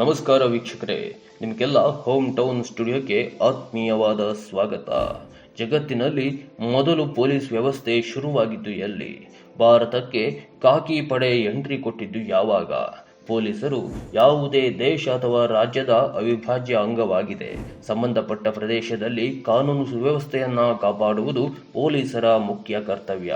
ನಮಸ್ಕಾರ ವೀಕ್ಷಕರೇ, ನಿಮಗೆಲ್ಲ ಹೋಮ್ ಟೌನ್ ಸ್ಟುಡಿಯೋಕ್ಕೆ ಆತ್ಮೀಯವಾದ ಸ್ವಾಗತ. ಜಗತ್ತಿನಲ್ಲಿ ಮೊದಲು ಪೊಲೀಸ್ ವ್ಯವಸ್ಥೆ ಶುರುವಾಗಿದ್ದು ಎಲ್ಲಿ? ಭಾರತಕ್ಕೆ ಖಾಕಿ ಪಡೆ ಎಂಟ್ರಿ ಕೊಟ್ಟಿದ್ದು ಯಾವಾಗ? ಪೊಲೀಸರು ಯಾವುದೇ ದೇಶ ಅಥವಾ ರಾಜ್ಯದ ಅವಿಭಾಜ್ಯ ಅಂಗವಾಗಿದೆ. ಸಂಬಂಧಪಟ್ಟ ಪ್ರದೇಶದಲ್ಲಿ ಕಾನೂನು ಸುವ್ಯವಸ್ಥೆಯನ್ನ ಕಾಪಾಡುವುದು ಪೊಲೀಸರ ಮುಖ್ಯ ಕರ್ತವ್ಯ.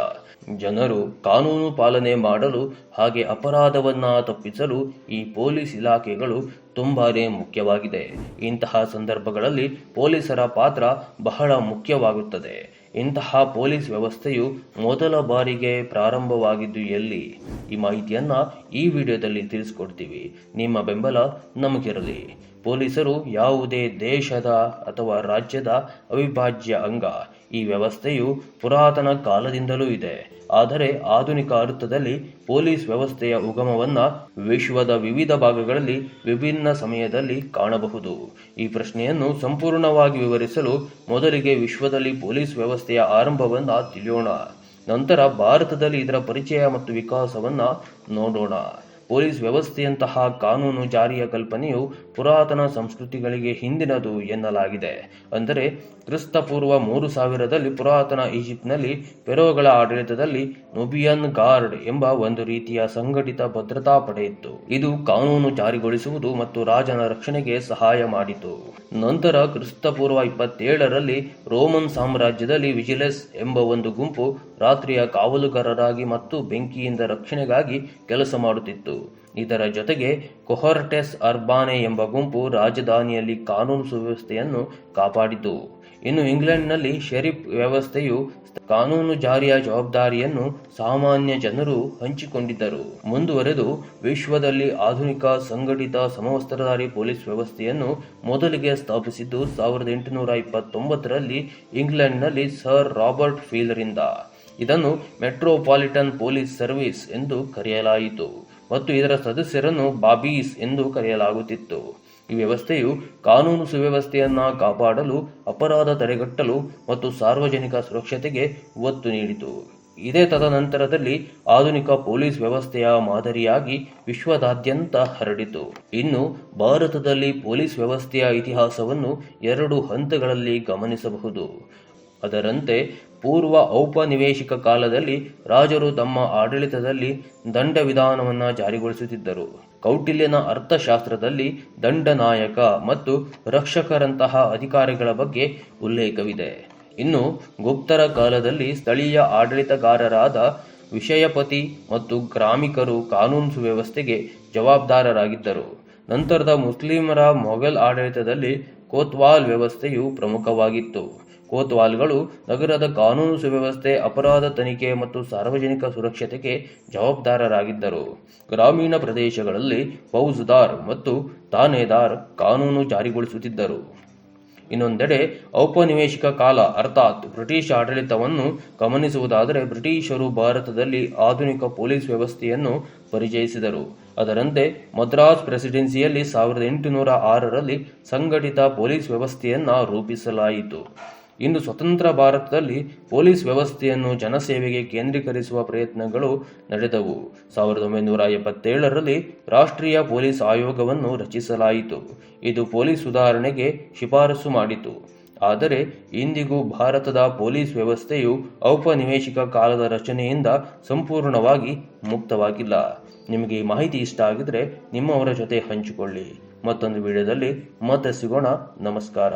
ಜನರು ಕಾನೂನು ಪಾಲನೆ ಮಾಡಲು ಹಾಗೆ ಅಪರಾಧವನ್ನ ತಪ್ಪಿಸಲು ಈ ಪೊಲೀಸ್ ಇಲಾಖೆಗಳು ತುಂಬಾನೇ ಮುಖ್ಯವಾಗಿದೆ. ಇಂತಹ ಸಂದರ್ಭಗಳಲ್ಲಿ ಪೊಲೀಸರ ಪಾತ್ರ ಬಹಳ ಮುಖ್ಯವಾಗುತ್ತದೆ. ಇಂತಹ ಪೊಲೀಸ್ ವ್ಯವಸ್ಥೆಯು ಮೊದಲ ಬಾರಿಗೆ ಪ್ರಾರಂಭವಾಗಿದ್ದು ಎಲ್ಲಿ? ಈ ಮಾಹಿತಿಯನ್ನ ಈ ವಿಡಿಯೋದಲ್ಲಿ ತಿಳಿಸ್ಕೊಡ್ತೀವಿ. ನಿಮ್ಮ ಬೆಂಬಲ ನಮಗಿರಲಿ. ಪೊಲೀಸರು ಯಾವುದೇ ದೇಶದ ಅಥವಾ ರಾಜ್ಯದ ಅವಿಭಾಜ್ಯ ಅಂಗ. ಈ ವ್ಯವಸ್ಥೆಯು ಪುರಾತನ ಕಾಲದಿಂದಲೂ ಇದೆ. ಆದರೆ ಆಧುನಿಕ ಅರ್ಥದಲ್ಲಿ ಪೊಲೀಸ್ ವ್ಯವಸ್ಥೆಯ ಉಗಮವನ್ನ ವಿಶ್ವದ ವಿವಿಧ ಭಾಗಗಳಲ್ಲಿ ವಿಭಿನ್ನ ಸಮಯದಲ್ಲಿ ಕಾಣಬಹುದು. ಈ ಪ್ರಶ್ನೆಯನ್ನು ಸಂಪೂರ್ಣವಾಗಿ ವಿವರಿಸಲು ಮೊದಲಿಗೆ ವಿಶ್ವದಲ್ಲಿ ಪೊಲೀಸ್ ವ್ಯವಸ್ಥೆಯ ಆರಂಭವನ್ನ ತಿಳಿಯೋಣ. ನಂತರ ಭಾರತದಲ್ಲಿ ಇದರ ಪರಿಚಯ ಮತ್ತು ವಿಕಾಸವನ್ನ ನೋಡೋಣ. ಪೊಲೀಸ್ ವ್ಯವಸ್ಥೆಯಂತಹ ಕಾನೂನು ಜಾರಿಯ ಕಲ್ಪನೆಯು ಪುರಾತನ ಸಂಸ್ಕೃತಿಗಳಿಗೆ ಹಿಂದಿನದು ಎನ್ನಲಾಗಿದೆ. ಅಂದರೆ ಕ್ರಿಸ್ತಪೂರ್ವ 3000ರಲ್ಲಿ ಪುರಾತನ ಈಜಿಪ್ಟ್ನಲ್ಲಿ ಫೆರೋಗಳ ಆಡಳಿತದಲ್ಲಿ ನುಬಿಯನ್ ಗಾರ್ಡ್ ಎಂಬ ಒಂದು ರೀತಿಯ ಸಂಘಟಿತ ಭದ್ರತಾ ಪಡೆ ಇತ್ತು. ಇದು ಕಾನೂನು ಜಾರಿಗೊಳಿಸುವುದು ಮತ್ತು ರಾಜನ ರಕ್ಷಣೆಗೆ ಸಹಾಯ ಮಾಡಿತು. ನಂತರ ಕ್ರಿಸ್ತಪೂರ್ವ 27ರಲ್ಲಿ ರೋಮನ್ ಸಾಮ್ರಾಜ್ಯದಲ್ಲಿ ವಿಜಿಲೆನ್ಸ್ ಎಂಬ ಒಂದು ಗುಂಪು ರಾತ್ರಿಯ ಕಾವಲುಗಾರರಾಗಿ ಮತ್ತು ಬೆಂಕಿಯಿಂದ ರಕ್ಷಣೆಗಾಗಿ ಕೆಲಸ ಮಾಡುತ್ತಿತ್ತು. ಇದರ ಜೊತೆಗೆ ಕೊಹರ್ಟೆಸ್ ಅರ್ಬಾನೆ ಎಂಬ ಗುಂಪು ರಾಜಧಾನಿಯಲ್ಲಿ ಕಾನೂನು ಸುವ್ಯವಸ್ಥೆಯನ್ನು ಕಾಪಾಡಿತು. ಇನ್ನು ಇಂಗ್ಲೆಂಡ್ನಲ್ಲಿ ಶೆರಿಫ್ ವ್ಯವಸ್ಥೆಯು ಕಾನೂನು ಜಾರಿಯ ಜವಾಬ್ದಾರಿಯನ್ನು ಸಾಮಾನ್ಯ ಜನರು ಹಂಚಿಕೊಂಡಿದ್ದರು. ಮುಂದುವರೆದು ವಿಶ್ವದಲ್ಲಿ ಆಧುನಿಕ ಸಂಘಟಿತ ಸಮವಸ್ತ್ರಧಾರಿ ಪೊಲೀಸ್ ವ್ಯವಸ್ಥೆಯನ್ನು ಮೊದಲಿಗೆ ಸ್ಥಾಪಿಸಿದ್ದು 1829ರಲ್ಲಿ ಇಂಗ್ಲೆಂಡ್ನಲ್ಲಿ ಸರ್ ರಾಬರ್ಟ್ ಫೀಲರಿಂದ. ಇದನ್ನು ಮೆಟ್ರೋಪಾಲಿಟನ್ ಪೊಲೀಸ್ ಸರ್ವಿಸ್ ಎಂದು ಕರೆಯಲಾಯಿತು ಮತ್ತು ಇದರ ಸದಸ್ಯರನ್ನು ಬಾಬೀಸ್ ಎಂದು ಕರೆಯಲಾಗುತ್ತಿತ್ತು. ಈ ವ್ಯವಸ್ಥೆಯು ಕಾನೂನು ಸುವ್ಯವಸ್ಥೆಯನ್ನ ಕಾಪಾಡಲು, ಅಪರಾಧ ತಡೆಗಟ್ಟಲು ಮತ್ತು ಸಾರ್ವಜನಿಕ ಸುರಕ್ಷತೆಗೆ ಒತ್ತು ನೀಡಿತು. ಇದೇ ತದನಂತರದಲ್ಲಿ ಆಧುನಿಕ ಪೊಲೀಸ್ ವ್ಯವಸ್ಥೆಯ ಮಾದರಿಯಾಗಿ ವಿಶ್ವದಾದ್ಯಂತ ಹರಡಿತು. ಇನ್ನು ಭಾರತದಲ್ಲಿ ಪೊಲೀಸ್ ವ್ಯವಸ್ಥೆಯ ಇತಿಹಾಸವನ್ನು 2 ಹಂತಗಳಲ್ಲಿ ಗಮನಿಸಬಹುದು. ಅದರಂತೆ ಪೂರ್ವ ಔಪನಿವೇಶಿಕ ಕಾಲದಲ್ಲಿ ರಾಜರು ತಮ್ಮ ಆಡಳಿತದಲ್ಲಿ ದಂಡ ವಿಧಾನವನ್ನು ಜಾರಿಗೊಳಿಸುತ್ತಿದ್ದರು. ಕೌಟಿಲ್ಯನ ಅರ್ಥಶಾಸ್ತ್ರದಲ್ಲಿ ದಂಡನಾಯಕ ಮತ್ತು ರಕ್ಷಕರಂತಹ ಅಧಿಕಾರಿಗಳ ಬಗ್ಗೆ ಉಲ್ಲೇಖವಿದೆ. ಇನ್ನು ಗುಪ್ತರ ಕಾಲದಲ್ಲಿ ಸ್ಥಳೀಯ ಆಡಳಿತಗಾರರಾದ ವಿಷಯಪತಿ ಮತ್ತು ಗ್ರಾಮಿಕರು ಕಾನೂನು ಸುವ್ಯವಸ್ಥೆಗೆ ಜವಾಬ್ದಾರರಾಗಿದ್ದರು. ನಂತರದ ಮುಸ್ಲಿಮರ ಮೊಘಲ್ ಆಡಳಿತದಲ್ಲಿ ಕೋತ್ವಾಲ್ ವ್ಯವಸ್ಥೆಯು ಪ್ರಮುಖವಾಗಿತ್ತು. ಕೋತ್ವಾಲ್ಗಳು ನಗರದ ಕಾನೂನು ಸುವ್ಯವಸ್ಥೆ, ಅಪರಾಧ ತನಿಖೆ ಮತ್ತು ಸಾರ್ವಜನಿಕ ಸುರಕ್ಷತೆಗೆ ಜವಾಬ್ದಾರರಾಗಿದ್ದರು. ಗ್ರಾಮೀಣ ಪ್ರದೇಶಗಳಲ್ಲಿ ಫೌಜ್ದಾರ್ ಮತ್ತು ಥಾನೇದಾರ್ ಕಾನೂನು ಜಾರಿಗೊಳಿಸುತ್ತಿದ್ದರು. ಇನ್ನೊಂದೆಡೆ ಔಪನಿವೇಶಿಕ ಕಾಲ ಅರ್ಥಾತ್ ಬ್ರಿಟಿಷ್ ಆಡಳಿತವನ್ನು ಗಮನಿಸುವುದಾದರೆ ಬ್ರಿಟಿಷರು ಭಾರತದಲ್ಲಿ ಆಧುನಿಕ ಪೊಲೀಸ್ ವ್ಯವಸ್ಥೆಯನ್ನು ಪರಿಚಯಿಸಿದರು. ಅದರಂತೆ ಮದ್ರಾಸ್ ಪ್ರೆಸಿಡೆನ್ಸಿಯಲ್ಲಿ 1806ರಲ್ಲಿ ಸಂಘಟಿತ ಪೊಲೀಸ್ ವ್ಯವಸ್ಥೆಯನ್ನ ರೂಪಿಸಲಾಯಿತು. ಇನ್ನು ಸ್ವತಂತ್ರ ಭಾರತದಲ್ಲಿ ಪೊಲೀಸ್ ವ್ಯವಸ್ಥೆಯನ್ನು ಜನಸೇವೆಗೆ ಕೇಂದ್ರೀಕರಿಸುವ ಪ್ರಯತ್ನಗಳು ನಡೆದವು. 1977ರಲ್ಲಿ ರಾಷ್ಟ್ರೀಯ ಪೊಲೀಸ್ ಆಯೋಗವನ್ನು ರಚಿಸಲಾಯಿತು. ಇದು ಪೊಲೀಸ್ ಸುಧಾರಣೆಗೆ ಶಿಫಾರಸು ಮಾಡಿತು. ಆದರೆ ಇಂದಿಗೂ ಭಾರತದ ಪೊಲೀಸ್ ವ್ಯವಸ್ಥೆಯು ಔಪನಿವೇಶಿಕ ಕಾಲದ ರಚನೆಯಿಂದ ಸಂಪೂರ್ಣವಾಗಿ ಮುಕ್ತವಾಗಿಲ್ಲ. ನಿಮಗೆ ಈ ಮಾಹಿತಿ ಇಷ್ಟ ಆಗಿದ್ರೆ ನಿಮ್ಮವರ ಜೊತೆ ಹಂಚಿಕೊಳ್ಳಿ. ಮತ್ತೊಂದು ವಿಡಿಯೋದಲ್ಲಿ ಮತ್ತೆ ಸಿಗೋಣ. ನಮಸ್ಕಾರ.